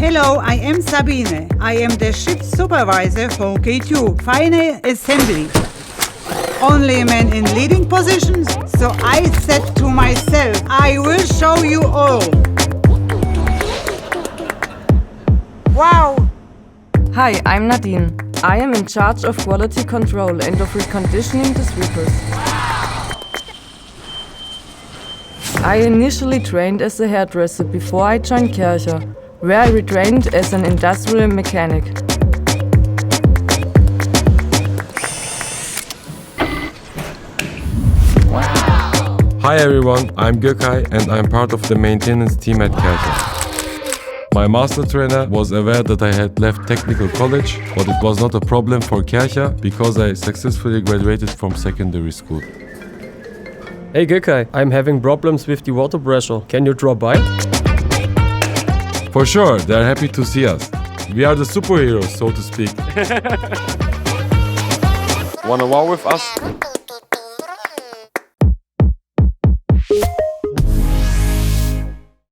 Hello, I am Sabine. I am the shift supervisor for K2, Final Assembly. Only men in leading positions, so I said to myself, I will show you all. Wow! Hi, I'm Nadine. I am in charge of quality control and of reconditioning the sweepers. I initially trained as a hairdresser before I joined Kärcher, where I retrained as an industrial mechanic. Hi everyone, I'm Gökay and I'm part of the maintenance team at Kärcher. My master trainer was aware that I had left technical college, but it was not a problem for Kärcher because I successfully graduated from secondary school. Hey Gökay, I'm having problems with the water pressure. Can you drop by? For sure, they're happy to see us. We are the superheroes, so to speak. Wanna wow with us?